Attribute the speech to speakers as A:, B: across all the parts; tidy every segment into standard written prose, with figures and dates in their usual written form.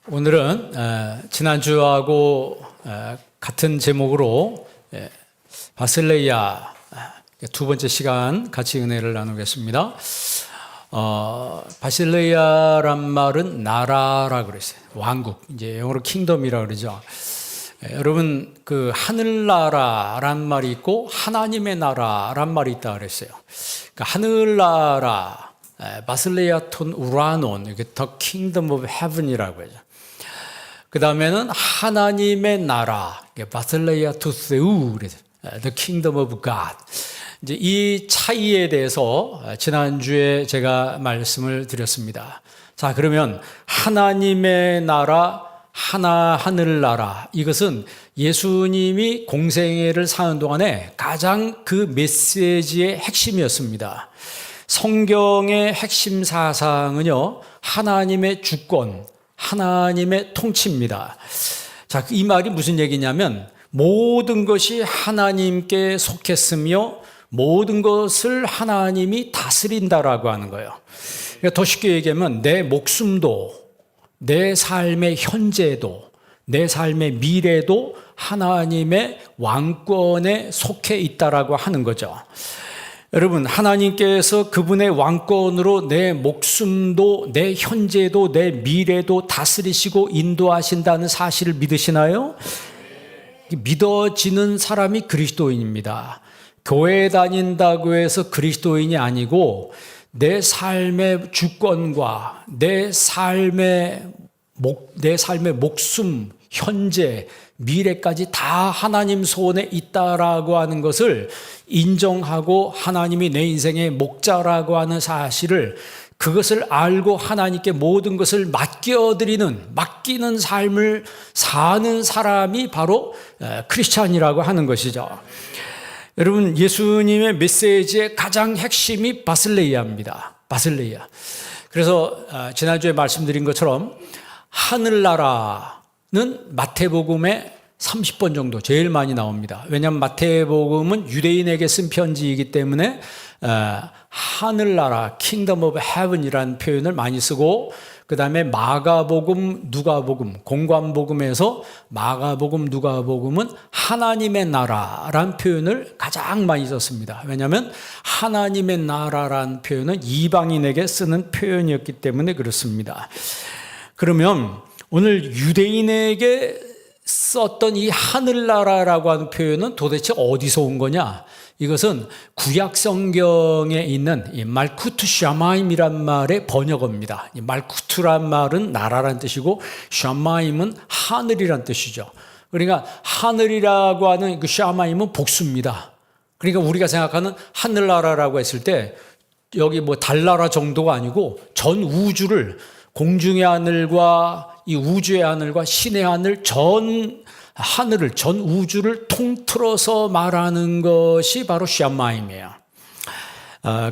A: 오늘은 지난주하고 같은 제목으로 바실레이아 두 번째 시간 같이 은혜를 나누겠습니다. 바실레이아란 말은 나라라고 그랬어요. 왕국, 이제 영어로 킹덤이라고 그러죠. 여러분, 그 하늘나라란 말이 있고 하나님의 나라란 말이 있다 그랬어요. 그러니까 하늘나라, 바실레이아톤 우라논, 이게 The Kingdom of Heaven이라고 하죠. 그 다음에는 하나님의 나라, 바실레이아토 세우, The Kingdom of God. 이제 이 차이에 대해서 지난주에 제가 말씀을 드렸습니다. 자, 그러면 하나님의 나라, 하늘나라, 이것은 예수님이 공생애를 사는 동안에 가장 그 메시지의 핵심이었습니다. 성경의 핵심 사상은요, 하나님의 주권, 하나님의 통치입니다. 자, 이 말이 무슨 얘기냐면 모든 것이 하나님께 속했으며 모든 것을 하나님이 다스린다라고 하는 거예요. 그러니까 더 쉽게 얘기하면 내 목숨도, 내 삶의 현재도, 내 삶의 미래도 하나님의 왕권에 속해 있다라고 하는 거죠. 여러분, 하나님께서 그분의 왕권으로 내 목숨도, 내 현재도, 내 미래도 다스리시고 인도하신다는 사실을 믿으시나요? 믿어지는 사람이 그리스도인입니다. 교회 다닌다고 해서 그리스도인이 아니고 내 삶의 주권과 내 삶의 목숨, 현재, 미래까지 다 하나님 손에 있다라고 하는 것을 인정하고 하나님이 내 인생의 목자라고 하는 사실을, 그것을 알고 하나님께 모든 것을 맡기는 삶을 사는 사람이 바로 크리스찬이라고 하는 것이죠. 여러분, 예수님의 메시지의 가장 핵심이 바실레이아입니다. 바실레이아. 그래서 지난주에 말씀드린 것처럼 하늘나라는 마태복음에 30번 정도 제일 많이 나옵니다. 왜냐하면 마태복음은 유대인에게 쓴 편지이기 때문에 하늘나라, Kingdom of Heaven이라는 표현을 많이 쓰고, 그 다음에 마가복음, 누가복음, 공관복음에서 마가복음, 누가복음은 하나님의 나라라는 표현을 가장 많이 썼습니다. 왜냐하면 하나님의 나라라는 표현은 이방인에게 쓰는 표현이었기 때문에 그렇습니다. 그러면 오늘 유대인에게 썼던 이 하늘나라라고 하는 표현은 도대체 어디서 온 거냐? 이것은 구약 성경에 있는 이 말쿠트 샤마임이란 말의 번역어입니다. 이 말쿠트란 말은 나라란 뜻이고 샤마임은 하늘이란 뜻이죠. 그러니까 하늘이라고 하는 그 샤마임은 복수입니다. 그러니까 우리가 생각하는 하늘나라라고 했을 때 여기 뭐 달나라 정도가 아니고 전 우주를, 공중의 하늘과 이 우주의 하늘과 신의 하늘, 전 우주를 통틀어서 말하는 것이 바로 샤마임이에요.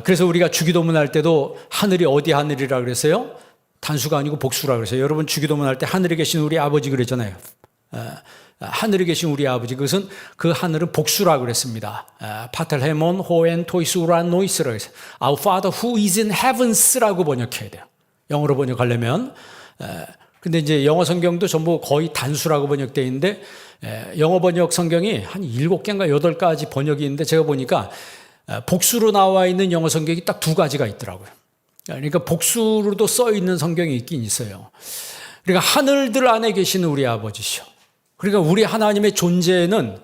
A: 그래서 우리가 주기도문 할 때도 하늘이 어디 하늘이라 그랬어요? 단수가 아니고 복수라 그랬어요. 여러분, 주기도문 할 때 하늘에 계신 우리 아버지 그랬잖아요. 하늘에 계신 우리 아버지, 그것은 그 하늘은 복수라 그랬습니다. 파텔헤몬 호엔 토이스우란 노이스라고 했어요. Our Father who is in heavens라고 번역해야 돼요. 영어로 번역하려면. 근데 이제 영어 성경도 전부 거의 단수라고 번역되어 있는데, 영어 번역 성경이 한 7개인가 8가지 번역이 있는데, 제가 보니까 복수로 나와 있는 영어 성경이 딱 2가지가 있더라고요. 그러니까 복수로도 써 있는 성경이 있긴 있어요. 그러니까 하늘들 안에 계시는 우리 아버지시오. 그러니까 우리 하나님의 존재는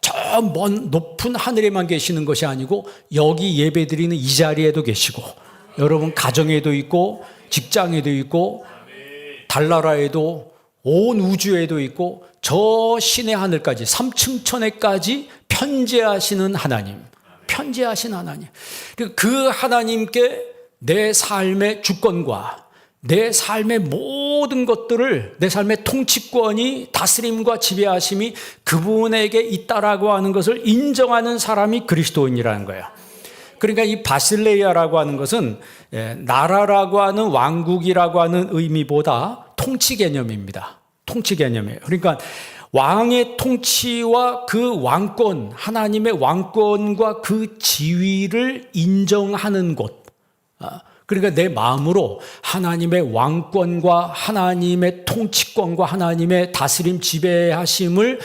A: 저 먼 높은 하늘에만 계시는 것이 아니고 여기 예배드리는 이 자리에도 계시고, 여러분 가정에도 있고 직장에도 있고 달나라에도 온 우주에도 있고 저 신의 하늘까지, 삼층천에까지 편재하시는 하나님, 편재하신 하나님. 그 하나님께 내 삶의 주권과 내 삶의 모든 것들을, 내 삶의 통치권이, 다스림과 지배하심이 그분에게 있다라고 하는 것을 인정하는 사람이 그리스도인이라는 거예요. 그러니까 이 바실레이아라고 하는 것은 나라라고 하는, 왕국이라고 하는 의미보다 통치 개념입니다. 통치 개념이에요. 그러니까 왕의 통치와 그 왕권, 하나님의 왕권과 그 지위를 인정하는 곳, 그러니까 내 마음으로 하나님의 왕권과 하나님의 통치권과 하나님의 다스림 지배하심을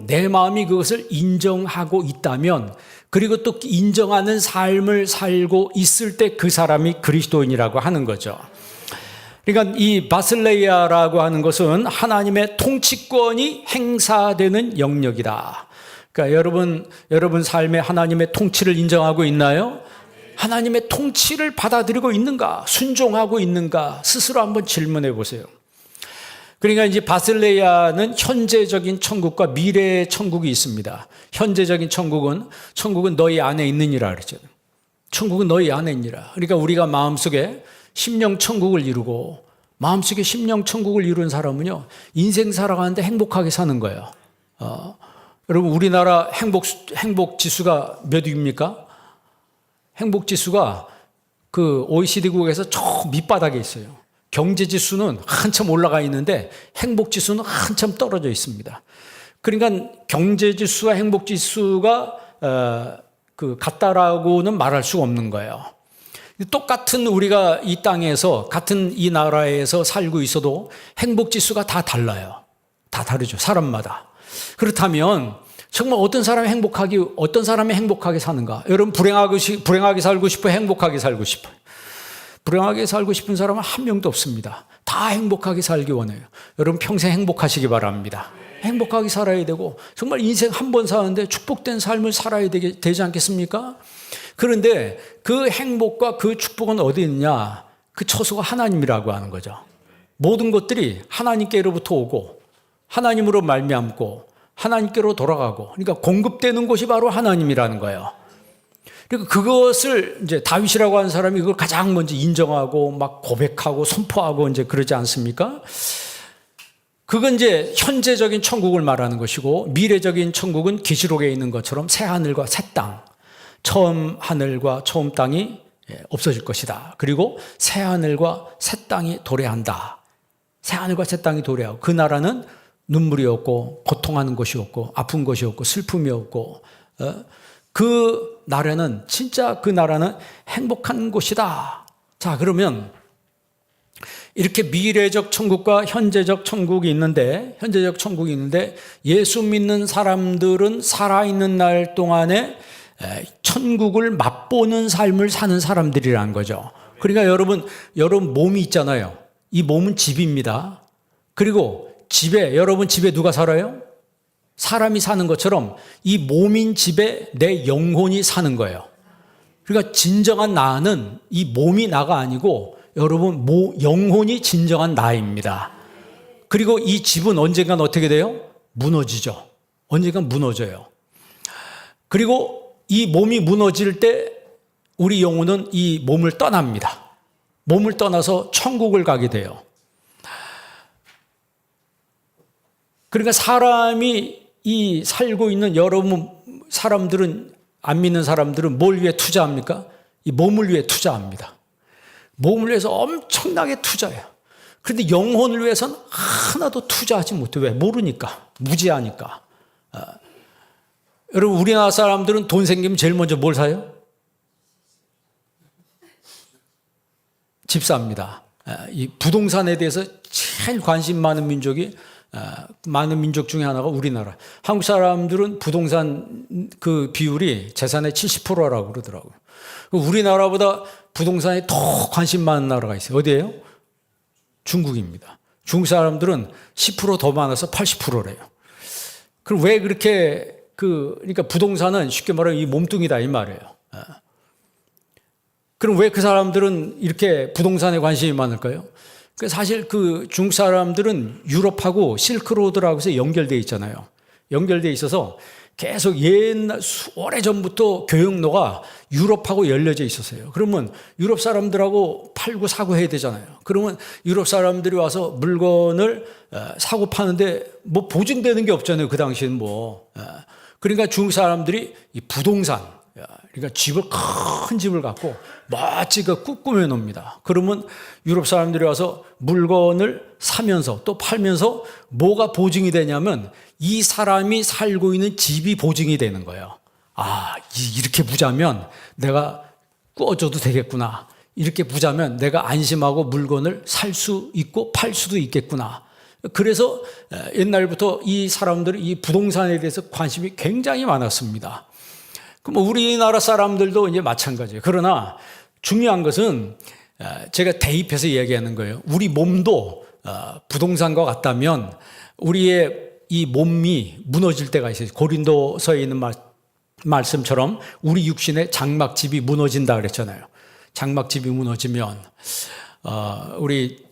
A: 내 마음이 그것을 인정하고 있다면, 그리고 또 인정하는 삶을 살고 있을 때 그 사람이 그리스도인이라고 하는 거죠. 그러니까 이 바슬레이아라고 하는 것은 하나님의 통치권이 행사되는 영역이다. 그러니까 여러분 삶에 하나님의 통치를 인정하고 있나요? 하나님의 통치를 받아들이고 있는가? 순종하고 있는가? 스스로 한번 질문해 보세요. 그러니까 이제 바슬레이아는 현재적인 천국과 미래의 천국이 있습니다. 현재적인 천국은 너희 안에 있느니라 그러죠. 천국은 너희 안에 있느니라. 그러니까 우리가 마음속에 심령 천국을 이루고, 마음속에 심령 천국을 이룬 사람은요, 인생 살아가는데 행복하게 사는 거예요. 여러분, 우리나라 행복 지수가 몇 위입니까? 행복 지수가 그 OECD국에서 저 밑바닥에 있어요. 경제 지수는 한참 올라가 있는데 행복 지수는 한참 떨어져 있습니다. 그러니까 경제 지수와 행복 지수가 같다라고는 말할 수가 없는 거예요. 똑같은 우리가 이 땅에서, 같은 이 나라에서 살고 있어도 행복 지수가 다 달라요. 다 다르죠, 사람마다. 그렇다면 정말 어떤 사람이 행복하게 사는가? 여러분, 불행하게 살고 싶어요? 행복하게 살고 싶어요? 불행하게 살고 싶은 사람은 한 명도 없습니다. 다 행복하게 살기 원해요. 여러분, 평생 행복하시기 바랍니다. 행복하게 살아야 되고, 정말 인생 한 번 사는데 축복된 삶을 살아야 되지 않겠습니까? 그런데 그 행복과 그 축복은 어디 있느냐? 그 처소가 하나님이라고 하는 거죠. 모든 것들이 하나님께로부터 오고, 하나님으로 말미암고, 하나님께로 돌아가고, 그러니까 공급되는 곳이 바로 하나님이라는 거예요. 그리고 그것을 이제 다윗이라고 하는 사람이 그걸 가장 먼저 인정하고 막 고백하고 선포하고 이제 그러지 않습니까? 그건 이제 현재적인 천국을 말하는 것이고, 미래적인 천국은 계시록에 있는 것처럼 새 하늘과 새 땅, 처음 하늘과 처음 땅이 없어질 것이다. 그리고 새 하늘과 새 땅이 도래한다. 새 하늘과 새 땅이 도래하고, 그 나라는 눈물이 없고 고통하는 것이 없고 아픈 것이 없고 슬픔이 없고, 그 나라는 행복한 곳이다. 자, 그러면 이렇게 미래적 천국과 현재적 천국이 있는데 예수 믿는 사람들은 살아있는 날 동안에 천국을 맛보는 삶을 사는 사람들이라는 거죠. 그러니까 여러분 몸이 있잖아요. 이 몸은 집입니다. 그리고 여러분 집에 누가 살아요? 사람이 사는 것처럼 이 몸인 집에 내 영혼이 사는 거예요. 그러니까 진정한 나는 이 몸이 나가 아니고 여러분 영혼이 진정한 나입니다. 그리고 이 집은 언젠간 어떻게 돼요? 무너지죠. 언젠간 무너져요. 그리고 이 몸이 무너질 때 우리 영혼은 이 몸을 떠납니다. 몸을 떠나서 천국을 가게 돼요. 그러니까 사람이 이 살고 있는 여러분 사람들은, 안 믿는 사람들은 뭘 위해 투자합니까? 이 몸을 위해 투자합니다. 몸을 위해서 엄청나게 투자해요. 그런데 영혼을 위해서는 하나도 투자하지 못해. 왜? 모르니까. 무지하니까. 여러분, 우리나라 사람들은 돈 생기면 제일 먼저 뭘 사요? 집 삽니다. 이 부동산에 대해서 제일 관심 많은 민족 중에 하나가 우리나라. 한국 사람들은 부동산 그 비율이 재산의 70%라고 그러더라고요. 우리나라보다 부동산에 더 관심 많은 나라가 있어요. 어디예요? 중국입니다. 중국 사람들은 10% 더 많아서 80%래요. 그럼 왜 그렇게 그러니까 부동산은 쉽게 말하면 이 몸뚱이다 이 말이에요. 그럼 왜 그 사람들은 이렇게 부동산에 관심이 많을까요? 사실 그 중국 사람들은 유럽하고 실크로드라고 해서 연결되어 있잖아요. 연결되어 있어서 계속 오래전부터 교역로가 유럽하고 열려져 있었어요. 그러면 유럽 사람들하고 팔고 사고 해야 되잖아요. 그러면 유럽 사람들이 와서 물건을 사고 파는데 뭐 보증되는 게 없잖아요. 그 당시에는 그러니까 중국 사람들이 이 부동산, 그러니까 큰 집을 갖고 멋지게 꾸며 놓습니다. 그러면 유럽 사람들이 와서 물건을 사면서 또 팔면서 뭐가 보증이 되냐면 이 사람이 살고 있는 집이 보증이 되는 거예요. 이렇게 부자면 내가 꾸어줘도 되겠구나. 이렇게 부자면 내가 안심하고 물건을 살 수 있고 팔 수도 있겠구나. 그래서 옛날부터 이 사람들이 이 부동산에 대해서 관심이 굉장히 많았습니다. 그럼 우리나라 사람들도 이제 마찬가지예요. 그러나 중요한 것은 제가 대입해서 얘기하는 거예요. 우리 몸도 부동산과 같다면 우리의 이 몸이 무너질 때가 있어요. 고린도서에 있는 말씀처럼 우리 육신의 장막집이 무너진다 그랬잖아요. 장막집이 무너지면 우리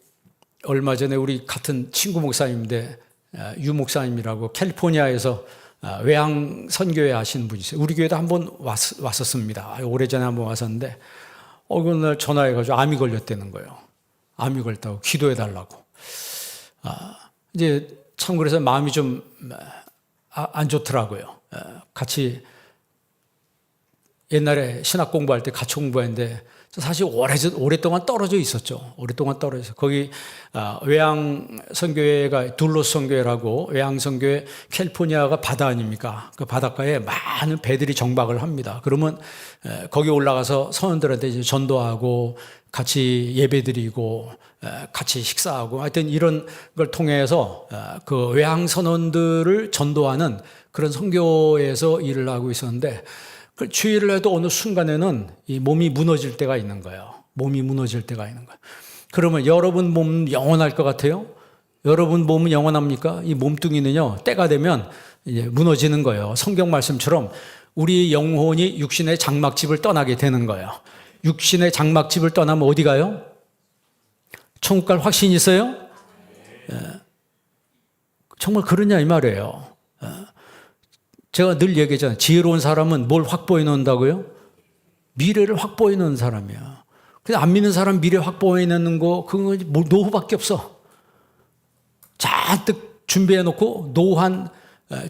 A: 얼마 전에 우리 같은 친구 목사님인데 유 목사님이라고 캘리포니아에서 외항 선교회 하시는 분이세요. 우리 교회도 한번 왔었습니다. 오래전에 한번 왔었는데 어느 날 전화해가지고 암이 걸렸다는 거예요. 암이 걸렸다고 기도해 달라고. 이제 참 그래서 마음이 좀 안 좋더라고요. 같이 옛날에 신학 공부할 때 같이 공부했는데 사실 오랫동안 떨어져 있었죠. 오랫동안 떨어져 있어요. 거기 외항 선교회가 둘로스 선교회라고 외항 선교회 캘리포니아가 바다 아닙니까? 그 바닷가에 많은 배들이 정박을 합니다. 그러면 거기 올라가서 선원들한테 이제 전도하고 같이 예배드리고 같이 식사하고 하여튼 이런 걸 통해서 그 외항 선원들을 전도하는 그런 선교에서 일을 하고 있었는데 주의를 해도 어느 순간에는 이 몸이 무너질 때가 있는 거예요. 몸이 무너질 때가 있는 거예요. 그러면 여러분 몸 영원할 것 같아요? 여러분 몸은 영원합니까? 이 몸뚱이는요, 때가 되면 이제 무너지는 거예요. 성경 말씀처럼 우리 영혼이 육신의 장막집을 떠나게 되는 거예요. 육신의 장막집을 떠나면 어디 가요? 천국 갈 확신이 있어요? 정말 그러냐 이 말이에요. 제가 늘 얘기하잖아요. 지혜로운 사람은 뭘 확보해 놓는다고요? 미래를 확보해 놓는 사람이야. 근데 안 믿는 사람 미래 확보해 놓는 거, 그건 노후밖에 없어. 잔뜩 준비해 놓고 노후 한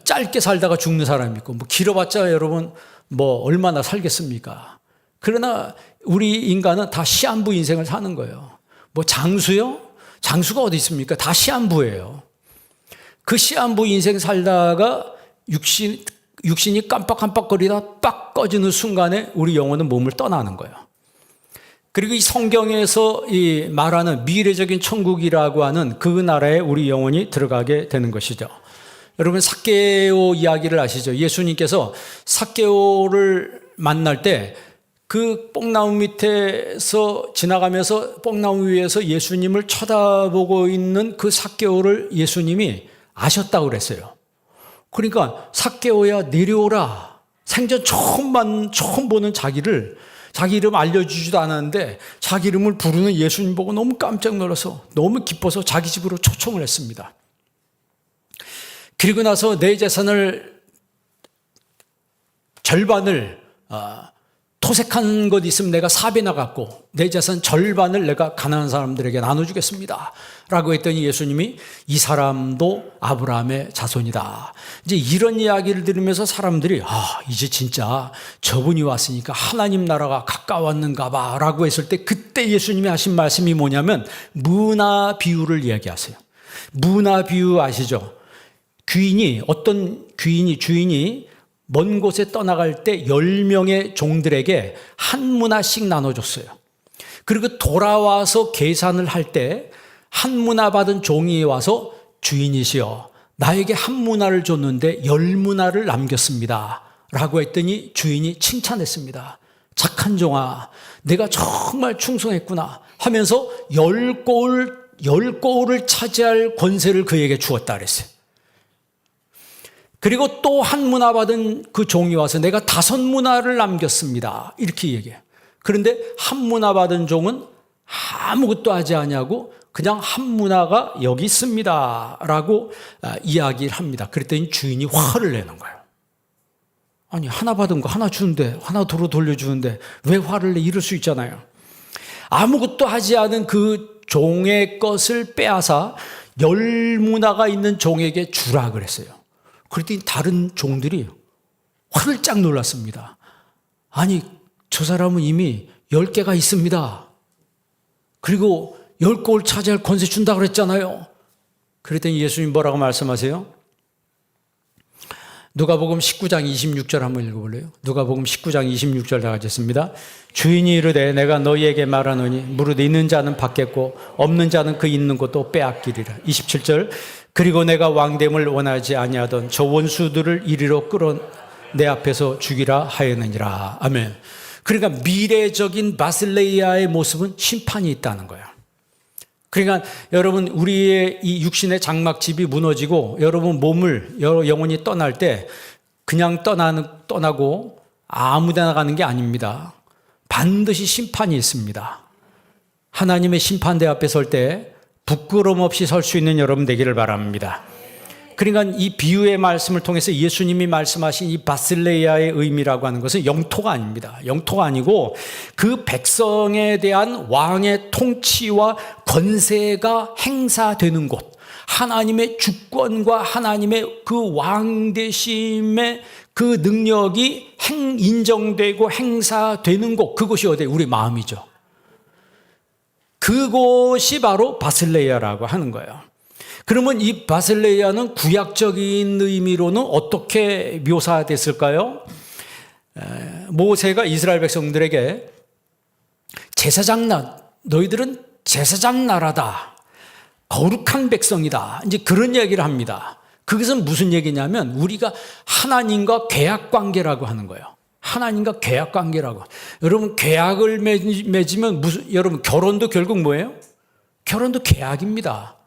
A: 짧게 살다가 죽는 사람이 있고, 뭐 길어봤자 여러분 뭐 얼마나 살겠습니까? 그러나 우리 인간은 다 시한부 인생을 사는 거예요. 뭐 장수요? 장수가 어디 있습니까? 다 시한부예요. 그 시한부 인생 살다가 육신이 깜빡깜빡거리다 빡 꺼지는 순간에 우리 영혼은 몸을 떠나는 거예요. 그리고 이 성경에서 이 말하는 미래적인 천국이라고 하는 그 나라에 우리 영혼이 들어가게 되는 것이죠. 여러분 삭개오 이야기를 아시죠? 예수님께서 삭개오를 만날 때 그 뽕나무 밑에서 지나가면서 뽕나무 위에서 예수님을 쳐다보고 있는 그 삭개오를 예수님이 아셨다고 그랬어요. 그러니까 삭개오야 내려오라. 생전 처음 보는 자기 이름 알려주지도 않았는데 자기 이름을 부르는 예수님 보고 너무 깜짝 놀라서 너무 기뻐서 자기 집으로 초청을 했습니다. 그리고 나서 내 재산을 절반을 토색한 것 있으면 내가 4배나 갖고 내 재산 절반을 내가 가난한 사람들에게 나눠주겠습니다 라고 했더니 예수님이 이 사람도 아브라함의 자손이다. 이제 이런 이야기를 들으면서 사람들이 이제 진짜 저분이 왔으니까 하나님 나라가 가까웠는가 봐 라고 했을 때 그때 예수님이 하신 말씀이 뭐냐면 문화 비유를 이야기하세요. 문화 비유 아시죠? 어떤 주인이 먼 곳에 떠나갈 때 10명의 종들에게 한 문화씩 나눠줬어요. 그리고 돌아와서 계산을 할 때 한 문화 받은 종이 와서 주인이시여 나에게 한 문화를 줬는데 10문화를 남겼습니다 라고 했더니 주인이 칭찬했습니다. 착한 종아 내가 정말 충성했구나 하면서 10고울을 차지할 권세를 그에게 주었다 그랬어요. 그리고 또 한 문화 받은 그 종이 와서 내가 5문화를 남겼습니다. 이렇게 얘기해요. 그런데 한 문화 받은 종은 아무것도 하지 않냐고 그냥 한 문화가 여기 있습니다. 라고 이야기를 합니다. 그랬더니 주인이 화를 내는 거예요. 아니 하나 받은 거 하나 주는데 하나 도로 돌려주는데 왜 화를 내? 이럴 수 있잖아요. 아무것도 하지 않은 그 종의 것을 빼앗아 10문화가 있는 종에게 주라 그랬어요. 그랬더니 다른 종들이 화를 짝 놀랐습니다. 아니 저 사람은 이미 10개가 있습니다. 그리고 10골 차지할 권세 준다고 그랬잖아요. 그랬더니 예수님 뭐라고 말씀하세요? 누가복음 19장 26절 한번 읽어볼래요? 누가복음 19장 26절 다 같이 읽습니다. 주인이 이르되 내가 너희에게 말하노니 무릇 있는 자는 받겠고 없는 자는 그 있는 것도 빼앗기리라. 27절 그리고 내가 왕됨을 원하지 아니하던 저 원수들을 이리로 끌어 내 앞에서 죽이라 하였느니라. 아멘. 그러니까 미래적인 바실레이아의 모습은 심판이 있다는 거예요. 그러니까 여러분 우리의 이 육신의 장막집이 무너지고 여러분 몸을 영혼이 떠날 때 그냥 떠나고 아무데나 가는 게 아닙니다. 반드시 심판이 있습니다. 하나님의 심판대 앞에 설 때 부끄러움 없이 설 수 있는 여러분 되기를 바랍니다. 그러니까 이 비유의 말씀을 통해서 예수님이 말씀하신 이 바실레이아의 의미라고 하는 것은 영토가 아닙니다. 영토가 아니고 그 백성에 대한 왕의 통치와 권세가 행사되는 곳, 하나님의 주권과 하나님의 그 왕대심의 그 능력이 인정되고 행사되는 곳, 그곳이 어디예요? 우리 마음이죠. 그곳이 바로 바실레이아라고 하는 거예요. 그러면 이 바실레이아는 구약적인 의미로는 어떻게 묘사됐을까요? 모세가 이스라엘 백성들에게 너희들은 제사장 나라다. 거룩한 백성이다. 이제 그런 얘기를 합니다. 그것은 무슨 얘기냐면 우리가 하나님과 계약 관계라고 하는 거예요. 하나님과 계약 관계라고. 여러분 계약을 맺으면 여러분 결혼도 결국 뭐예요? 결혼도 계약입니다.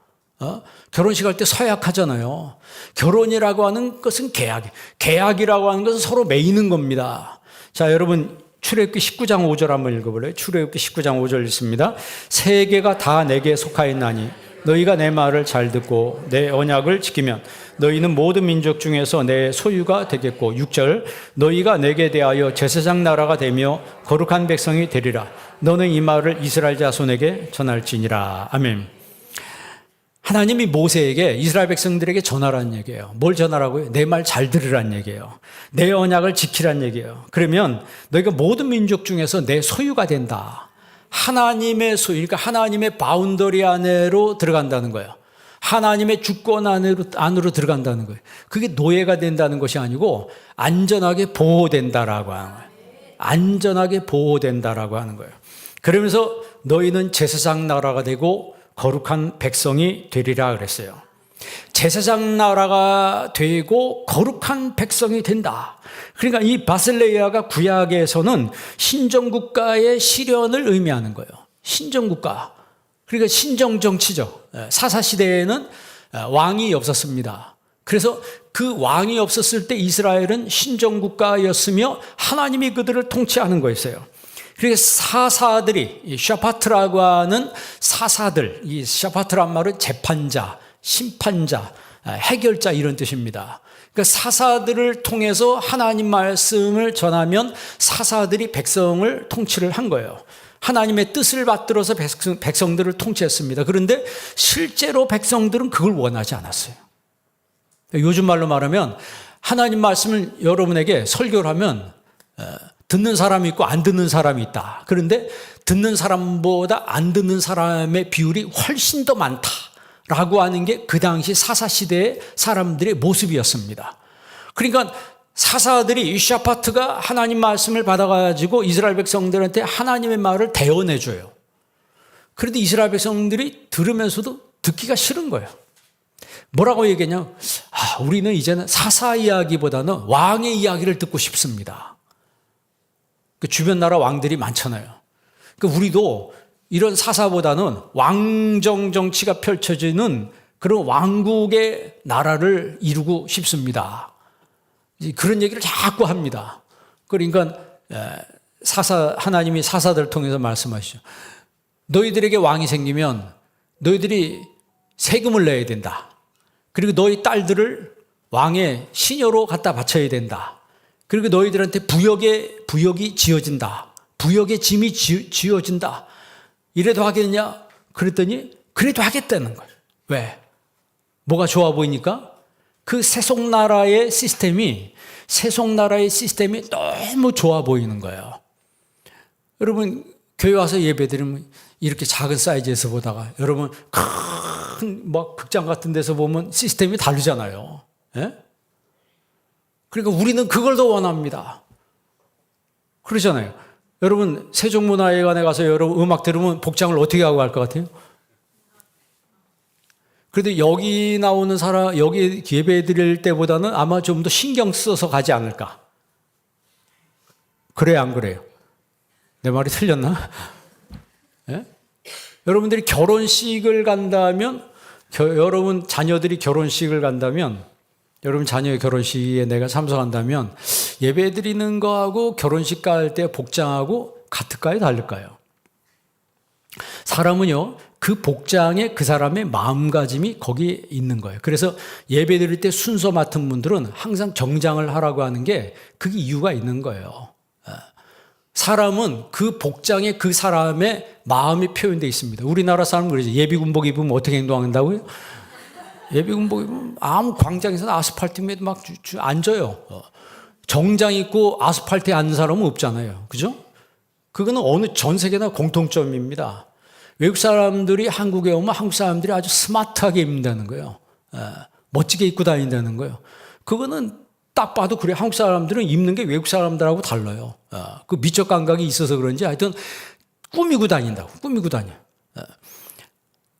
A: 결혼식 할 때 서약하잖아요. 결혼이라고 하는 것은 계약이라고 하는 것은 서로 매이는 겁니다. 자, 여러분 출애굽기 19장 5절 한번 읽어볼래요? 출애굽기 19장 5절 읽습니다. 세계가 다 내게 속하였나니 너희가 내 말을 잘 듣고 내 언약을 지키면 너희는 모든 민족 중에서 내 소유가 되겠고 6절 너희가 내게 대하여 제사장 나라가 되며 거룩한 백성이 되리라. 너는 이 말을 이스라엘 자손에게 전할지니라. 아멘. 하나님이 모세에게 이스라엘 백성들에게 전하라는 얘기예요. 뭘 전하라고요? 내 말 잘 들으라는 얘기예요. 내 언약을 지키라는 얘기예요. 그러면 너희가 모든 민족 중에서 내 소유가 된다. 하나님의 소유, 그러니까 하나님의 바운더리 안으로 들어간다는 거예요. 하나님의 주권 안으로 들어간다는 거예요. 그게 노예가 된다는 것이 아니고 안전하게 보호된다라고 하는 거예요. 안전하게 보호된다라고 하는 거예요. 그러면서 너희는 제사장 나라가 되고 거룩한 백성이 되리라 그랬어요. 제사장 나라가 되고 거룩한 백성이 된다. 그러니까 이 바실레이아가 구약에서는 신정국가의 실현을 의미하는 거예요. 신정국가. 그러니까 신정정치죠. 사사시대에는 왕이 없었습니다. 그래서 그 왕이 없었을 때 이스라엘은 신정국가였으며 하나님이 그들을 통치하는 거였어요. 그래서 사사들이 샤파트라고 하는 사사들, 이 샤파트란 말은 재판자, 심판자, 해결자 이런 뜻입니다. 그러니까 사사들을 통해서 하나님 말씀을 전하면 사사들이 백성을 통치를 한 거예요. 하나님의 뜻을 받들어서 백성들을 통치했습니다. 그런데 실제로 백성들은 그걸 원하지 않았어요. 요즘 말로 말하면 하나님 말씀을 여러분에게 설교를 하면 듣는 사람이 있고 안 듣는 사람이 있다. 그런데 듣는 사람보다 안 듣는 사람의 비율이 훨씬 더 많다라고 하는 게 그 당시 사사시대의 사람들의 모습이었습니다. 그러니까 사사들이 샤파트가 하나님 말씀을 받아가지고 이스라엘 백성들한테 하나님의 말을 대언해줘요. 그런데 이스라엘 백성들이 들으면서도 듣기가 싫은 거예요. 뭐라고 얘기했냐? 우리는 이제는 사사 이야기보다는 왕의 이야기를 듣고 싶습니다. 그 주변 나라 왕들이 많잖아요. 그러니까 우리도 이런 사사보다는 왕정 정치가 펼쳐지는 그런 왕국의 나라를 이루고 싶습니다. 그런 얘기를 자꾸 합니다. 그러니까 하나님이 사사들을 통해서 말씀하시죠. 너희들에게 왕이 생기면 너희들이 세금을 내야 된다. 그리고 너희 딸들을 왕의 시녀로 갖다 바쳐야 된다. 그리고 너희들한테 부역이 지어진다. 부역의 짐이 지어진다. 이래도 하겠냐? 그랬더니 그래도 하겠다는 거예요. 왜? 뭐가 좋아 보이니까? 그 세속나라의 시스템이 너무 좋아 보이는 거예요. 여러분 교회 와서 예배드리면 이렇게 작은 사이즈에서 보다가 여러분 큰 막 극장 같은 데서 보면 시스템이 다르잖아요. 예? 그러니까 우리는 그걸 더 원합니다. 그러잖아요. 여러분 세종문화회관에 가서 여러분 음악 들으면 복장을 어떻게 하고 갈 것 같아요? 그래도 여기 나오는 사람, 여기 예배 드릴 때보다는 아마 좀 더 신경 써서 가지 않을까? 그래요, 안 그래요? 내 말이 틀렸나? 예? 여러분들이 결혼식을 간다면, 여러분 자녀들이 결혼식을 간다면, 여러분 자녀의 결혼식에 내가 참석한다면 예배 드리는 거하고 결혼식 갈 때 복장하고 같을까요? 다를까요? 사람은요, 그 복장에 그 사람의 마음가짐이 거기에 있는 거예요. 그래서 예배 드릴 때 순서 맡은 분들은 항상 정장을 하라고 하는 게 그게 이유가 있는 거예요. 사람은 그 복장에 그 사람의 마음이 표현되어 있습니다. 우리나라 사람은 그러죠. 예비군복 입으면 어떻게 행동한다고요? 예비군복 입으면 아무 광장에서 아스팔트 위에 막 앉아요. 정장 입고 아스팔트에 앉는 사람은 없잖아요. 그죠? 그거는 어느 전 세계나 공통점입니다. 외국 사람들이 한국에 오면 한국 사람들이 아주 스마트하게 입는다는 거예요. 멋지게 입고 다닌다는 거예요. 그거는 딱 봐도 그래. 한국 사람들은 입는 게 외국 사람들하고 달라요. 그 미적 감각이 있어서 그런지 하여튼 꾸미고 다닌다고. 꾸미고 다녀.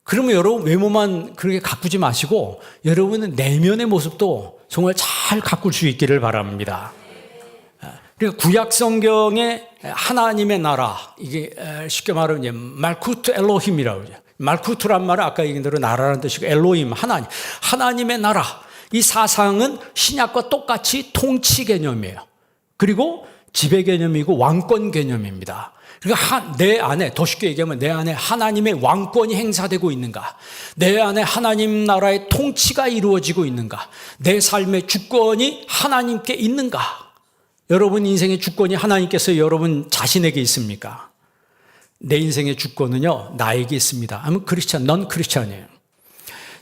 A: 그러면 여러분 외모만 그렇게 가꾸지 마시고 여러분은 내면의 모습도 정말 잘 가꿀 수 있기를 바랍니다. 그러니까 구약 성경에 하나님의 나라, 이게 쉽게 말하면 이제 말쿠트 엘로힘이라고 그러죠. 말쿠트란 말은 아까 얘기한 대로 나라라는 뜻이고 엘로힘, 하나님. 하나님의 나라. 이 사상은 신약과 똑같이 통치 개념이에요. 그리고 지배 개념이고 왕권 개념입니다. 그러니까 내 안에, 더 쉽게 얘기하면 내 안에 하나님의 왕권이 행사되고 있는가? 내 안에 하나님 나라의 통치가 이루어지고 있는가? 내 삶의 주권이 하나님께 있는가? 여러분 인생의 주권이 하나님께서 여러분 자신에게 있습니까? 내 인생의 주권은요, 나에게 있습니다. 아니면 크리스찬, 넌 크리스찬이에요.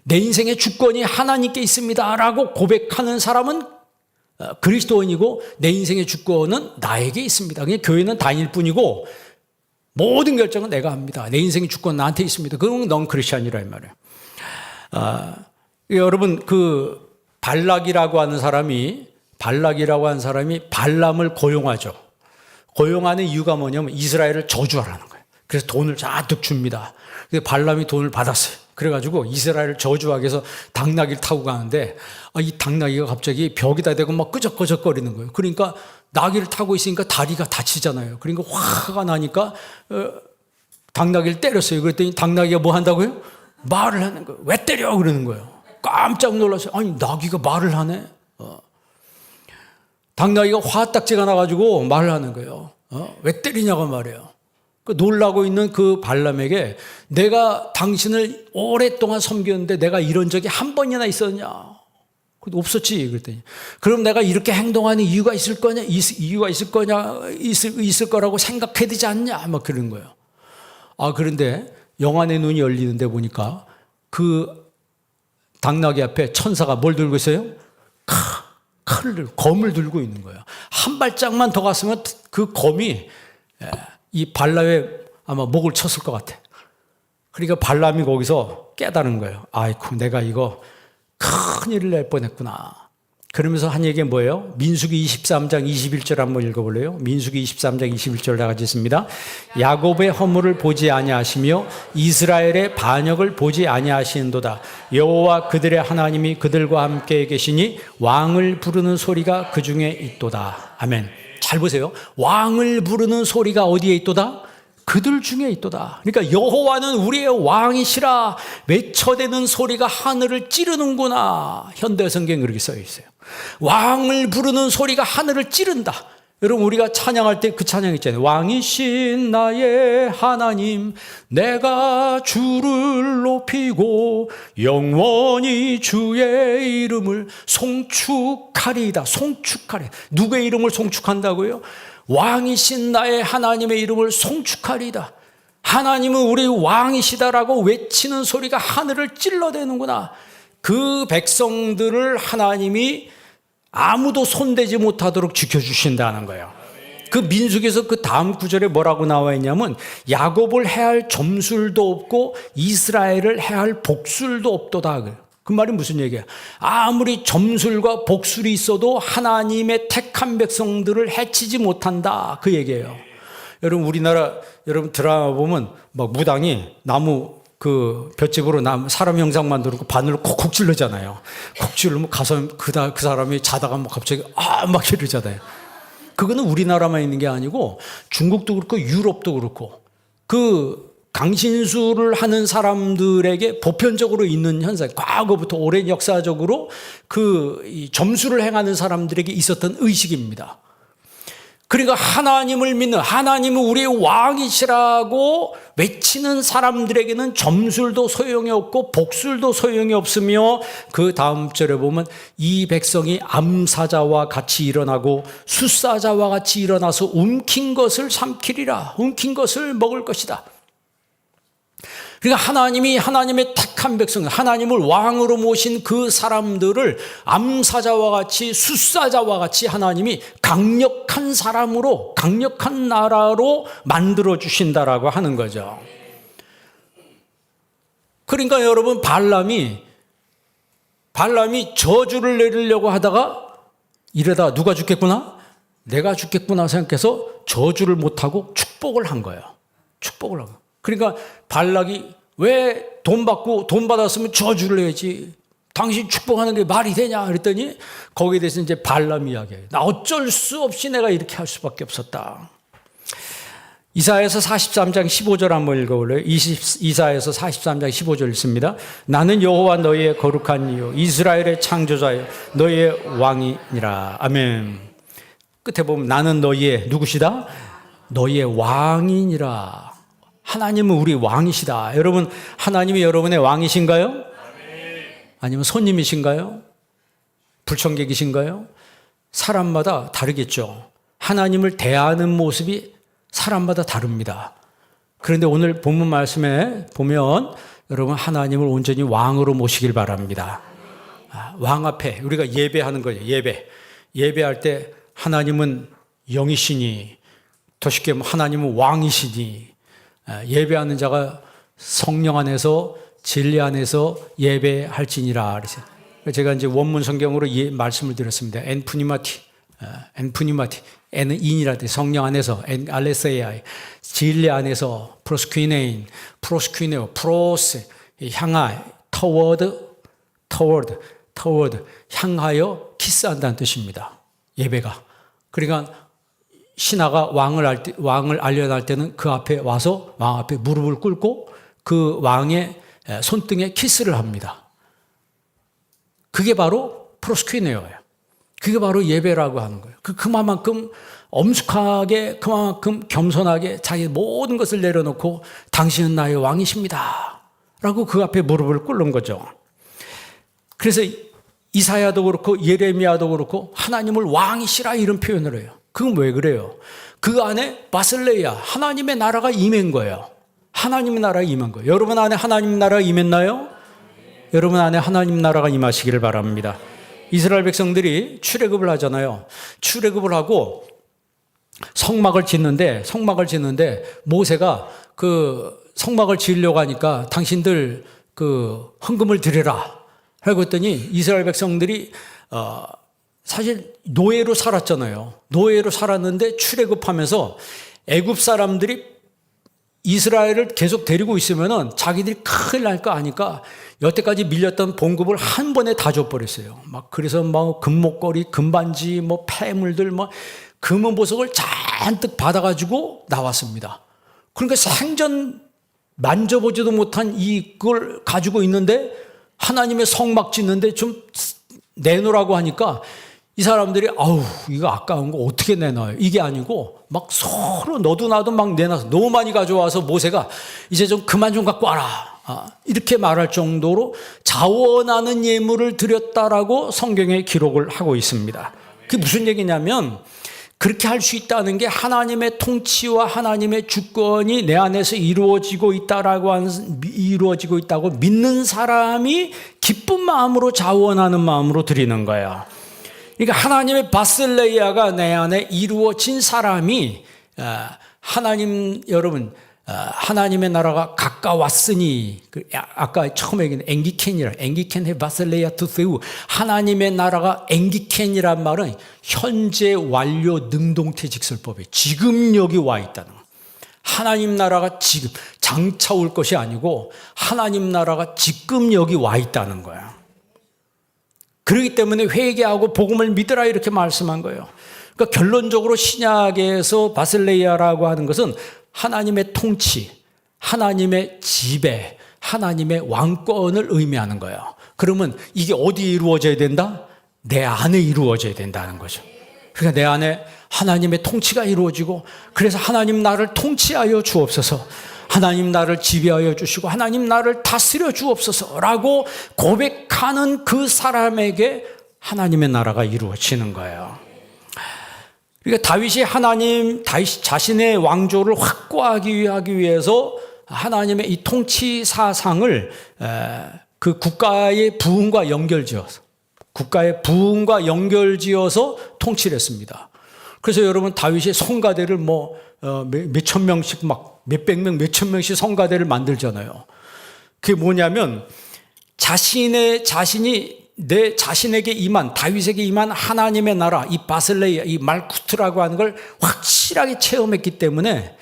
A: 내 인생의 주권이 하나님께 있습니다 라고 고백하는 사람은 그리스도인이고 내 인생의 주권은 나에게 있습니다. 그냥 교회는 다닐 뿐이고 모든 결정은 내가 합니다. 내 인생의 주권은 나한테 있습니다. 그러면 넌 크리스찬이라 이 말이에요. 여러분 그 발락이라고 하는 사람이 발람을 고용하죠. 고용하는 이유가 뭐냐면 이스라엘을 저주하라는 거예요. 그래서 돈을 잔뜩 줍니다. 그래서 발람이 돈을 받았어요. 그래가지고 이스라엘을 저주하기 위해서 당나귀를 타고 가는데 이 당나귀가 갑자기 벽에다 대고 막 끄적끄적거리는 거예요. 그러니까 나귀를 타고 있으니까 다리가 다치잖아요. 그러니까 화가 나니까 당나귀를 때렸어요. 그랬더니 당나귀가 뭐 한다고요? 말을 하는 거예요. 왜 때려? 그러는 거예요. 깜짝 놀랐어요. 아니 나귀가 말을 하네. 당나귀가 화딱지가 나가지고 말을 하는 거예요. 왜 때리냐고 말이에요. 놀라고 있는 그 발람에게 내가 당신을 오랫동안 섬겼는데 내가 이런 적이 한 번이나 있었냐? 없었지. 그랬더니 그럼 내가 이렇게 행동하는 이유가 있을 거라고 생각해야 되지 않냐? 막 그런 거예요. 그런데 영안의 눈이 열리는데 보니까 그 당나귀 앞에 천사가 뭘 들고 있어요? 검을 들고 있는 거예요. 한 발짝만 더 갔으면 그 검이 이 발람의 아마 목을 쳤을 것 같아. 그러니까 발람이 거기서 깨달은 거예요. 아이고, 내가 이거 큰일을 낼 뻔했구나. 그러면서 한 얘기가 뭐예요? 민수기 23장 21절 한번 읽어볼래요? 민수기 23장 21절 다 같이 있습니다. 야곱의 허물을 보지 아니하시며 이스라엘의 반역을 보지 아니하시는도다. 여호와 그들의 하나님이 그들과 함께 계시니 왕을 부르는 소리가 그 중에 있도다. 아멘. 잘 보세요. 왕을 부르는 소리가 어디에 있도다? 그들 중에 있도다. 그러니까 여호와는 우리의 왕이시라 외쳐대는 소리가 하늘을 찌르는구나. 현대 성경에 그렇게 써 있어요. 왕을 부르는 소리가 하늘을 찌른다. 여러분 우리가 찬양할 때 그 찬양 있잖아요. 왕이신 나의 하나님 내가 주를 높이고 영원히 주의 이름을 송축하리이다. 송축하리. 누구의 이름을 송축한다고요? 왕이신 나의 하나님의 이름을 송축하리이다. 하나님은 우리 왕이시다라고 외치는 소리가 하늘을 찔러대는구나. 그 백성들을 하나님이 아무도 손대지 못하도록 지켜주신다는 거예요. 그 민수기에서 그 다음 구절에 뭐라고 나와 있냐면 야곱을 해할 점술도 없고 이스라엘을 해할 복술도 없도다. 그 말이 무슨 얘기야? 아무리 점술과 복술이 있어도 하나님의 택한 백성들을 해치지 못한다. 그 얘기예요. 여러분, 우리나라, 여러분 드라마 보면 막 무당이 나무 그 볏짚으로 사람 형상 만들고 바늘로 콕콕 찔르잖아요. 콕 찔르면 가서 그 사람이 자다가 막 갑자기 막 이러잖아요. 그거는 우리나라만 있는 게 아니고 중국도 그렇고 유럽도 그렇고 그 강신술을 하는 사람들에게 보편적으로 있는 현상, 과거부터 오랜 역사적으로 이 점술을 행하는 사람들에게 있었던 의식입니다. 그러니까 하나님을 믿는, 하나님은 우리의 왕이시라고 외치는 사람들에게는 점술도 소용이 없고 복술도 소용이 없으며, 그 다음 절에 보면 이 백성이 암사자와 같이 일어나고 숫사자와 같이 일어나서 움킨 것을 삼키리라. 움킨 것을 먹을 것이다. 그러니까 하나님이 하나님의 택한 백성, 하나님을 왕으로 모신 그 사람들을 암사자와 같이 숫사자와 같이 하나님이 강력한 사람으로, 강력한 나라로 만들어 주신다라고 하는 거죠. 그러니까 여러분, 발람이 저주를 내리려고 하다가 이러다 누가 죽겠구나? 내가 죽겠구나 생각해서 저주를 못하고 축복을 한 거예요. 축복을 한 거예요. 그러니까 발락이 왜 돈 받았으면 저주를 해야지, 당신 축복하는 게 말이 되냐 그랬더니 거기에 대해서 이제 발람 이야기예요. 나 어쩔 수 없이 내가 이렇게 할 수밖에 없었다. 이사야서 43장 15절 한번 읽어볼래요? 이사야서 43장 15절 읽습니다. 나는 여호와 너희의 거룩한 이요 이스라엘의 창조자여 너희의 왕이니라. 아멘. 끝에 보면 나는 너희의 누구시다? 너희의 왕이니라. 하나님은 우리 왕이시다. 여러분, 하나님이 여러분의 왕이신가요? 아니면 손님이신가요? 불청객이신가요? 사람마다 다르겠죠. 하나님을 대하는 모습이 사람마다 다릅니다. 그런데 오늘 본문 말씀에 보면 여러분, 하나님을 온전히 왕으로 모시길 바랍니다. 왕 앞에 우리가 예배하는 거예요. 예배할 때 하나님은 영이시니, 더 쉽게 말하면 하나님은 왕이시니, 예배하는 자가 성령 안에서 진리 안에서 예배할지니라 그랬어요. 제가 이제 원문 성경으로 말씀을 드렸습니다. 엔푸니마티, N은 인이라 돼. 성령 안에서, 알레세아이, 진리 안에서, 프로스퀴네오, 프로스, 향하, toward, 향하여 키스한다는 뜻입니다. 예배가. 그러니까 신하가 왕을 알려날 때는 그 앞에 와서 왕 앞에 무릎을 꿇고 그 왕의 손등에 키스를 합니다. 그게 바로 프로스퀴네오예요. 그게 바로 예배라고 하는 거예요. 그만큼 엄숙하게, 그만큼 겸손하게 자기 모든 것을 내려놓고 당신은 나의 왕이십니다 라고 그 앞에 무릎을 꿇는 거죠. 그래서 이사야도 그렇고 예레미야도 그렇고 하나님을 왕이시라 이런 표현을 해요. 그건 왜 그래요? 그 안에 바슬레야, 하나님의 나라가 임한 거예요. 하나님의 나라가 임한 거예요. 여러분 안에 하나님 나라가 임했나요? 여러분 안에 하나님 나라가 임하시기를 바랍니다. 이스라엘 백성들이 출애굽을 하잖아요. 출애굽을 하고 성막을 짓는데 모세가 그 성막을 지으려고 하니까 당신들 그 헌금을 드려라 하고 했더니 이스라엘 백성들이 사실 노예로 살았잖아요. 노예로 살았는데 출애굽하면서 애굽 사람들이 이스라엘을 계속 데리고 있으면은 자기들이 큰일 날 거 아니까 여태까지 밀렸던 봉급을 한 번에 다 줘버렸어요. 그래서 금목걸이, 금반지, 폐물들, 금은 보석을 잔뜩 받아가지고 나왔습니다. 그러니까 생전 만져보지도 못한 이걸 가지고 있는데 하나님의 성막 짓는데 좀 내놓으라고 하니까 이 사람들이 이거 아까운 거 어떻게 내놔요? 이게 아니고 서로 너도 나도 내놔서 너무 많이 가져와서 모세가 이제 좀 그만 좀 갖고 와라. 이렇게 말할 정도로 자원하는 예물을 드렸다라고 성경에 기록을 하고 있습니다. 그게 무슨 얘기냐면 그렇게 할 수 있다는 게 하나님의 통치와 하나님의 주권이 내 안에서 이루어지고 있다고 믿는 사람이 기쁜 마음으로 자원하는 마음으로 드리는 거야. 그러니까 하나님의 바슬레이아가 내 안에 이루어진 사람이 하나님 여러분 하나님의 나라가 가까웠으니, 아까 처음에 얘기한 앵기켄 바슬레이아 투세우, 하나님의 나라가 앵기켄이란 말은 현재 완료 능동태직설법이에요. 지금 여기 와 있다는 거. 하나님 나라가 지금 장차 올 것이 아니고 하나님 나라가 지금 여기 와 있다는 거야. 그렇기 때문에 회개하고 복음을 믿으라 이렇게 말씀한 거예요. 그러니까 결론적으로 신약에서 바슬레이아라고 하는 것은 하나님의 통치, 하나님의 지배, 하나님의 왕권을 의미하는 거예요. 그러면 이게 어디에 이루어져야 된다? 내 안에 이루어져야 된다는 거죠. 그러니까 내 안에 하나님의 통치가 이루어지고, 그래서 하나님 나를 통치하여 주옵소서, 하나님 나를 지배하여 주시고 하나님 나를 다스려 주옵소서라고 고백하는 그 사람에게 하나님의 나라가 이루어지는 거예요. 그러니까 다윗 자신의 왕조를 확고하게 하기 위해서 하나님의 이 통치 사상을 그 국가의 부흥과 연결지어서 통치를 했습니다. 그래서 여러분 다윗이 성가대를 몇천 명씩 몇백 명, 몇천 명씩 성가대를 만들잖아요. 그게 뭐냐면 자신이 내 자신에게 임한, 다윗에게 임한 하나님의 나라, 이 바슬레이아, 이 말쿠트라고 하는 걸 확실하게 체험했기 때문에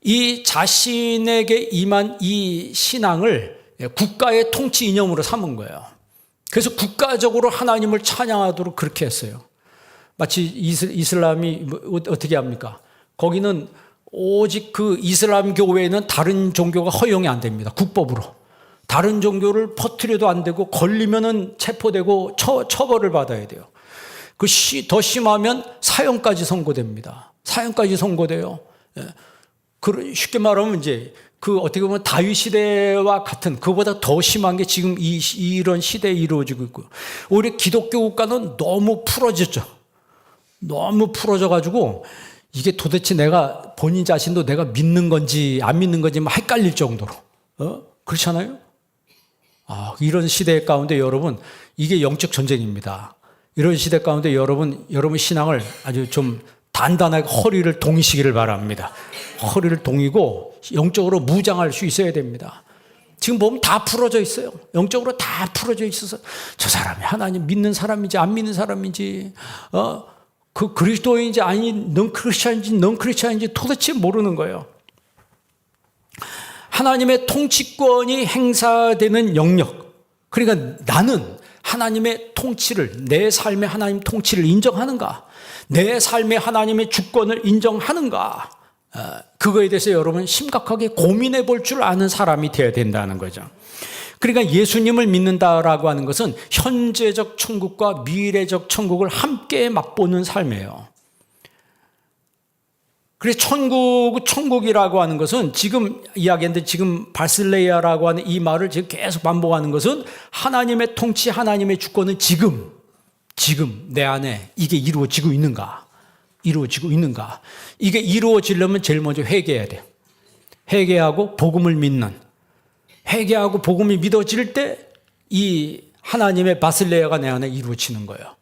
A: 이 자신에게 임한 이 신앙을 국가의 통치 이념으로 삼은 거예요. 그래서 국가적으로 하나님을 찬양하도록 그렇게 했어요. 마치 이슬람이 어떻게 합니까? 거기는 오직 그 이슬람 교회는 다른 종교가 허용이 안 됩니다. 국법으로. 다른 종교를 퍼뜨려도 안 되고, 걸리면은 체포되고 처벌을 받아야 돼요. 더 심하면 사형까지 선고됩니다. 사형까지 선고돼요. 쉽게 말하면 이제 어떻게 보면 다윗 시대와 같은, 그보다 더 심한 게 지금 이런 시대에 이루어지고 있고요. 오히려 기독교 국가는 너무 풀어졌죠. 너무 풀어져가지고 이게 도대체 본인 자신도 내가 믿는 건지 안 믿는 건지 헷갈릴 정도로. 그렇잖아요? 이런 시대 가운데 여러분, 이게 영적 전쟁입니다. 이런 시대 가운데 여러분 신앙을 아주 좀 단단하게 허리를 동이시기를 바랍니다. 허리를 동이고 영적으로 무장할 수 있어야 됩니다. 지금 보면 다 풀어져 있어요. 영적으로 다 풀어져 있어서 저 사람이 하나님 믿는 사람인지 안 믿는 사람인지, 그 그리스도인지 아니 넌 크리스찬인지 도대체 모르는 거예요. 하나님의 통치권이 행사되는 영역, 그러니까 나는 하나님의 통치를, 내 삶의 하나님 통치를 인정하는가, 내 삶의 하나님의 주권을 인정하는가, 그거에 대해서 여러분 심각하게 고민해 볼 줄 아는 사람이 되어야 된다는 거죠. 그러니까 예수님을 믿는다라고 하는 것은 현재적 천국과 미래적 천국을 함께 맛보는 삶이에요. 그래서 천국이라고 하는 것은 지금 이야기했는데, 지금 바슬레이아라고 하는 이 말을 지금 계속 반복하는 것은 하나님의 통치, 하나님의 주권은 지금 내 안에 이게 이루어지고 있는가? 이게 이루어지려면 제일 먼저 회개해야 돼요. 회개하고 복음을 믿는, 회개하고 복음이 믿어질 때 이 하나님의 바슬레이아가 내 안에 이루어지는 거예요.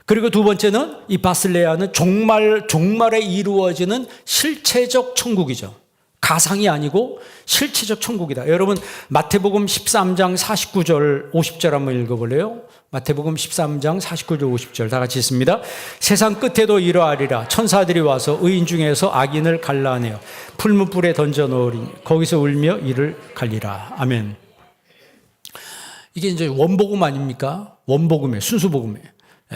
A: 그리고 두 번째는 이 바슬레이아는 종말에 이루어지는 실체적 천국이죠. 가상이 아니고 실체적 천국이다. 여러분 마태복음 13장 49절 50절 한번 읽어볼래요? 마태복음 13장 49절 50절 다 같이 읽습니다. 세상 끝에도 이러하리라. 천사들이 와서 의인 중에서 악인을 갈라내어 풀무불에 던져놓으리니 거기서 울며 이를 갈리라. 아멘. 이게 이제 원복음 아닙니까? 원복음이에요. 순수복음이에요.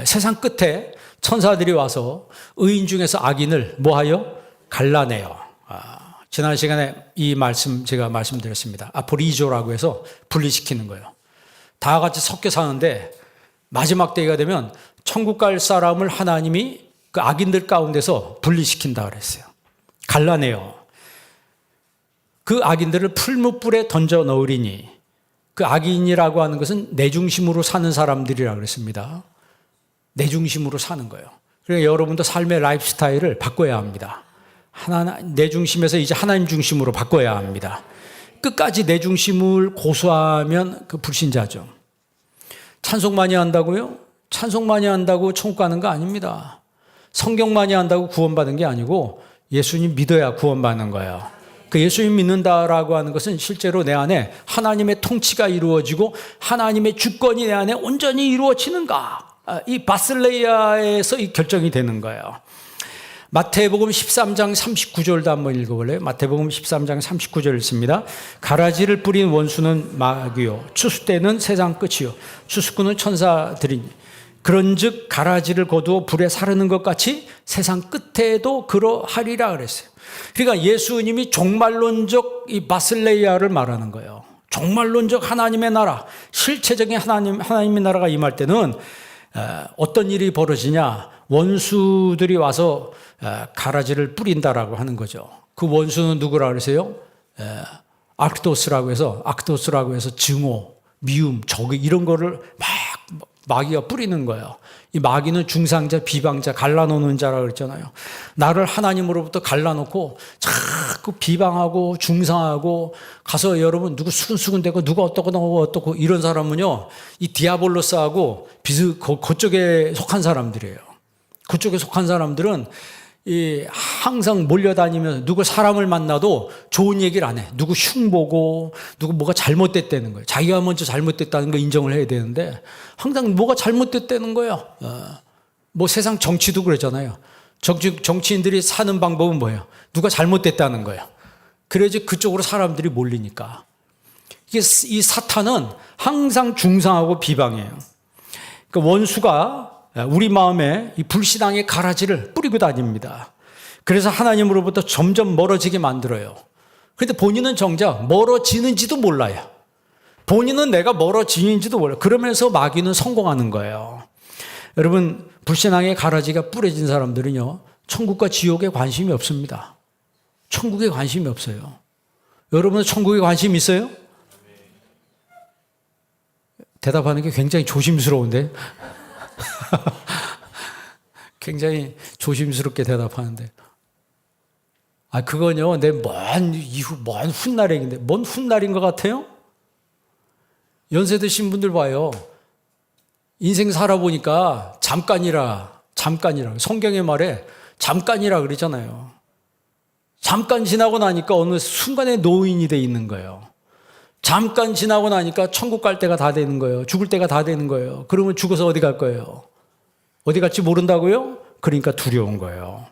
A: 세상 끝에 천사들이 와서 의인 중에서 악인을 뭐하여? 갈라내요. 지난 시간에 이 말씀 제가 말씀드렸습니다. 아포리조라고 해서 분리시키는 거예요. 다 같이 섞여 사는데 마지막 때가 되면 천국 갈 사람을 하나님이 그 악인들 가운데서 분리시킨다 그랬어요. 갈라내요. 그 악인들을 풀무불에 던져 넣으리니, 그 악인이라고 하는 것은 내 중심으로 사는 사람들이라고 그랬습니다. 내 중심으로 사는 거예요. 그러니까 여러분도 삶의 라이프 스타일을 바꿔야 합니다. 내 중심에서 이제 하나님 중심으로 바꿔야 합니다. 끝까지 내 중심을 고수하면 그 불신자죠. 찬송 많이 한다고요? 찬송 많이 한다고 천국 가는 거 아닙니다. 성경 많이 한다고 구원받은 게 아니고 예수님 믿어야 구원받는 거예요. 그 예수님 믿는다라고 하는 것은 실제로 내 안에 하나님의 통치가 이루어지고 하나님의 주권이 내 안에 온전히 이루어지는가, 이 바슬레이아에서 이 결정이 되는 거예요. 마태복음 13장 39절도 한번 읽어볼래요? 마태복음 13장 39절 읽습니다. 가라지를 뿌린 원수는 마귀요 추수 때는 세상 끝이요 추수꾼은 천사들이니 그런즉 가라지를 거두어 불에 사르는 것 같이 세상 끝에도 그러하리라 그랬어요. 그러니까 예수님이 종말론적 이 바슬레이아를 말하는 거예요. 종말론적 하나님의 나라, 실체적인 하나님의 나라가 임할 때는 어떤 일이 벌어지냐, 원수들이 와서 가라지를 뿌린다라고 하는 거죠. 그 원수는 누구라 그러세요? 아크토스라고 해서 증오, 미움, 적 이런 거를 막 마귀가 뿌리는 거예요. 이 마귀는 중상자, 비방자, 갈라놓는 자라고 그랬잖아요. 나를 하나님으로부터 갈라놓고 자꾸 비방하고 중상하고 가서 여러분 누구 수근수근대고 누가 어떻고 이런 사람은요, 이 디아볼로스하고 그쪽에 속한 사람들이에요. 그쪽에 속한 사람들은 항상 몰려다니면서 누구 사람을 만나도 좋은 얘기를 안 해. 누구 흉보고 누구 뭐가 잘못됐다는 거예요. 자기가 먼저 잘못됐다는 거 인정을 해야 되는데 항상 뭐가 잘못됐다는 거예요. 뭐 세상 정치도 그러잖아요. 정치인들이 사는 방법은 뭐예요? 누가 잘못됐다는 거예요. 그래야지 그쪽으로 사람들이 몰리니까. 이 사탄은 항상 중상하고 비방해요. 그러니까 원수가 우리 마음에 이 불신앙의 가라지를 뿌리고 다닙니다. 그래서 하나님으로부터 점점 멀어지게 만들어요. 그런데 본인은 정작 멀어지는지도 몰라요. 본인은 내가 멀어지는지도 몰라요. 그러면서 마귀는 성공하는 거예요. 여러분, 불신앙의 가라지가 뿌려진 사람들은요, 천국과 지옥에 관심이 없습니다. 천국에 관심이 없어요. 여러분은 천국에 관심 있어요? 대답하는 게 굉장히 조심스러운데. 굉장히 조심스럽게 대답하는데, 그건요, 내 먼 훗날 얘기인데, 뭔 훗날인 것 같아요? 연세 드신 분들 봐요. 인생 살아보니까 잠깐이라, 성경의 말에 잠깐이라 그러잖아요. 잠깐 지나고 나니까 어느 순간에 노인이 돼 있는 거예요. 잠깐 지나고 나니까 천국 갈 때가 다 되는 거예요. 죽을 때가 다 되는 거예요. 그러면 죽어서 어디 갈 거예요? 어디 갈지 모른다고요? 그러니까 두려운 거예요.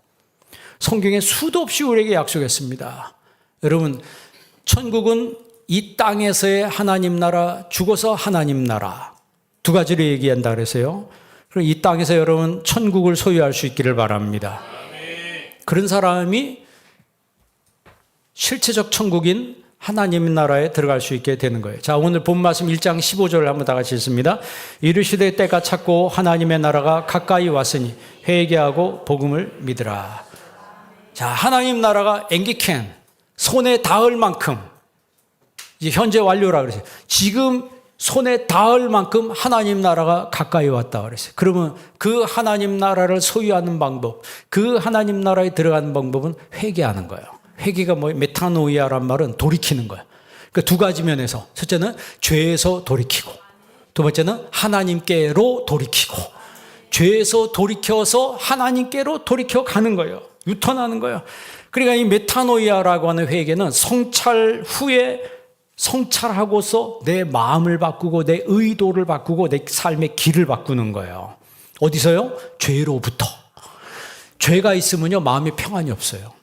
A: 성경에 수도 없이 우리에게 약속했습니다. 여러분, 천국은 이 땅에서의 하나님 나라, 죽어서 하나님 나라, 두 가지를 얘기한다 그래서요. 그럼 이 땅에서 여러분 천국을 소유할 수 있기를 바랍니다. 그런 사람이 실체적 천국인 하나님 나라에 들어갈 수 있게 되는 거예요. 자, 오늘 본 말씀 1장 15절을 한번 다 같이 읽습니다. 이르시되 때가 찼고 하나님의 나라가 가까이 왔으니 회개하고 복음을 믿으라. 자, 하나님 나라가 앵기캔, 손에 닿을 만큼, 이제 현재 완료라 그랬어요. 지금 손에 닿을 만큼 하나님 나라가 가까이 왔다 그랬어요. 그러면 그 하나님 나라를 소유하는 방법, 그 하나님 나라에 들어가는 방법은 회개하는 거예요. 회개가 뭐예요? 메타노이아란 말은 돌이키는 거예요. 그러니까 두 가지 면에서, 첫째는 죄에서 돌이키고, 두 번째는 하나님께로 돌이키고, 죄에서 돌이켜서 하나님께로 돌이켜 가는 거예요. 유턴하는 거예요. 그러니까 이 메타노이아라고 하는 회개는 성찰 후에 성찰하고서 내 마음을 바꾸고 내 의도를 바꾸고 내 삶의 길을 바꾸는 거예요. 어디서요? 죄로부터. 죄가 있으면요, 마음에 평안이 없어요.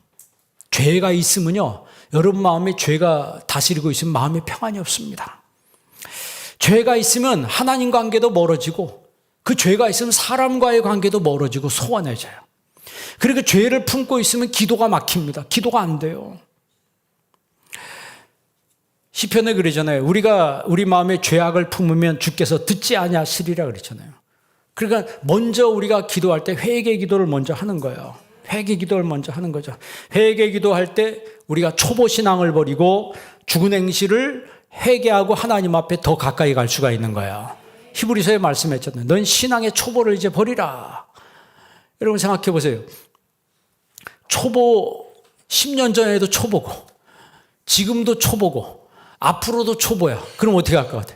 A: 죄가 있으면요, 여러분 마음에 죄가 다스리고 있으면 마음에 평안이 없습니다. 죄가 있으면 하나님 관계도 멀어지고, 그 죄가 있으면 사람과의 관계도 멀어지고 소원해져요. 그리고 죄를 품고 있으면 기도가 막힙니다. 기도가 안 돼요. 시편에 그러잖아요. 우리 마음에 죄악을 품으면 주께서 듣지 아니하시리라 그랬잖아요. 그러니까 먼저 우리가 기도할 때 회개 기도를 먼저 하는 거예요. 회개 기도를 먼저 하는 거죠. 회개 기도할 때 우리가 초보 신앙을 버리고 죽은 행실을 회개하고 하나님 앞에 더 가까이 갈 수가 있는 거예요. 히브리서에 말씀했잖아요. 넌 신앙의 초보를 이제 버리라. 여러분 생각해 보세요. 초보, 10년 전에도 초보고, 지금도 초보고, 앞으로도 초보야. 그럼 어떻게 할 것 같아?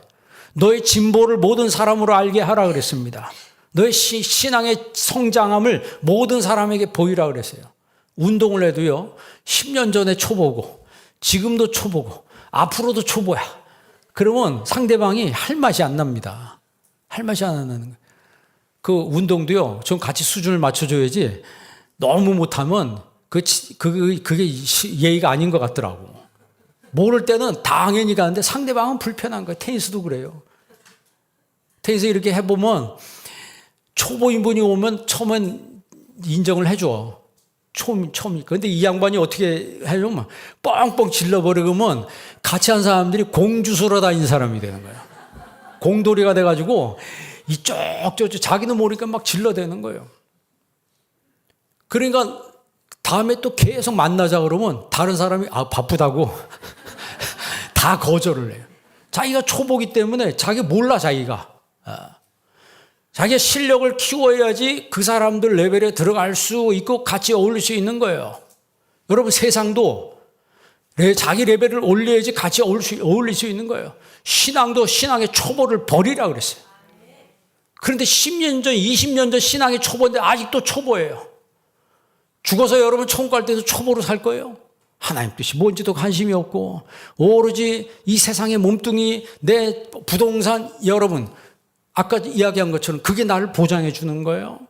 A: 너의 진보를 모든 사람으로 알게 하라 그랬습니다. 너의 신앙의 성장함을 모든 사람에게 보이라 그랬어요. 운동을 해도요, 10년 전에 초보고, 지금도 초보고 앞으로도 초보야. 그러면 상대방이 할 맛이 안 납니다. 할 맛이 안 나는 거예요. 그 운동도요. 좀 같이 수준을 맞춰줘야지 너무 못하면 그게 예의가 아닌 것 같더라고. 모를 때는 당연히 가는데 상대방은 불편한 거예요. 테니스도 그래요. 테니스 이렇게 해보면 초보인 분이 오면 처음엔 인정을 해줘. 처음이니까. 근데 이 양반이 어떻게 하려면 뻥뻥 질러버리면 같이 한 사람들이 공주수로 다닌 사람이 되는 거예요. 공돌이가 돼가지고 이쪽 저쪽 자기도 모르니까 막 질러대는 거예요. 그러니까 다음에 또 계속 만나자 그러면 다른 사람이 바쁘다고 다 거절을 해요. 자기가 초보기 때문에 자기 몰라 자기가. 자기가 실력을 키워야지 그 사람들 레벨에 들어갈 수 있고 같이 어울릴 수 있는 거예요. 여러분 세상도 자기 레벨을 올려야지 같이 어울릴 수 있는 거예요. 신앙도 신앙의 초보를 버리라 그랬어요. 그런데 10년 전, 20년 전 신앙의 초보인데 아직도 초보예요. 죽어서 여러분 천국 갈 때도 초보로 살 거예요. 하나님 뜻이 뭔지도 관심이 없고 오로지 이 세상의 몸뚱이 내 부동산 여러분 아까 이야기한 것처럼 그게 나를 보장해 주는 거예요.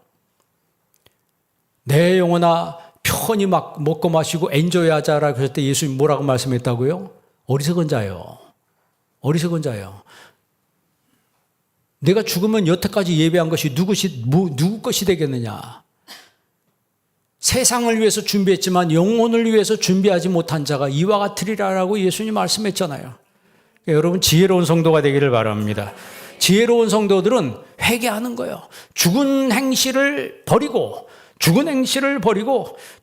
A: 내 영혼아 편히 막 먹고 마시고 엔조이하자라고 했을 때 예수님 뭐라고 말씀했다고요? 어리석은 자요. 어리석은 자요. 내가 죽으면 여태까지 예배한 것이 누구 것이 되겠느냐. 세상을 위해서 준비했지만 영혼을 위해서 준비하지 못한 자가 이와 같으리라라고 예수님 말씀했잖아요. 그러니까 여러분 지혜로운 성도가 되기를 바랍니다. 지혜로운 성도들은 회개하는 거예요. 죽은 행실을 버리고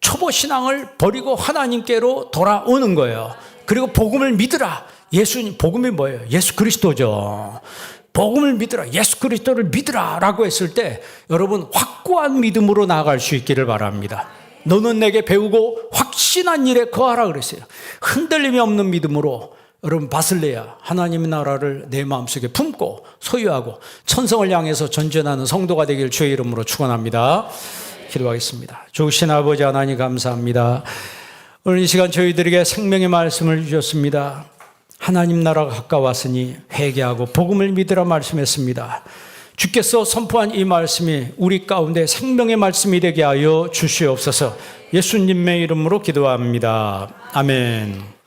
A: 초보 신앙을 버리고 하나님께로 돌아오는 거예요. 그리고 복음을 믿으라. 예수님 복음이 뭐예요? 예수 그리스도죠. 복음을 믿으라. 예수 그리스도를 믿으라라고 했을 때 여러분 확고한 믿음으로 나아갈 수 있기를 바랍니다. 너는 내게 배우고 확신한 일에 거하라 그랬어요. 흔들림이 없는 믿음으로 여러분 바슬레야 하나님의 나라를 내 마음속에 품고 소유하고 천성을 향해서 전전하는 성도가 되길 주의 이름으로 축원합니다. 기도하겠습니다. 좋으신 아버지 하나님 감사합니다. 오늘 이 시간 저희들에게 생명의 말씀을 주셨습니다. 하나님 나라가 가까웠으니 회개하고 복음을 믿으라 말씀했습니다. 주께서 선포한 이 말씀이 우리 가운데 생명의 말씀이 되게 하여 주시옵소서. 예수님의 이름으로 기도합니다. 아멘.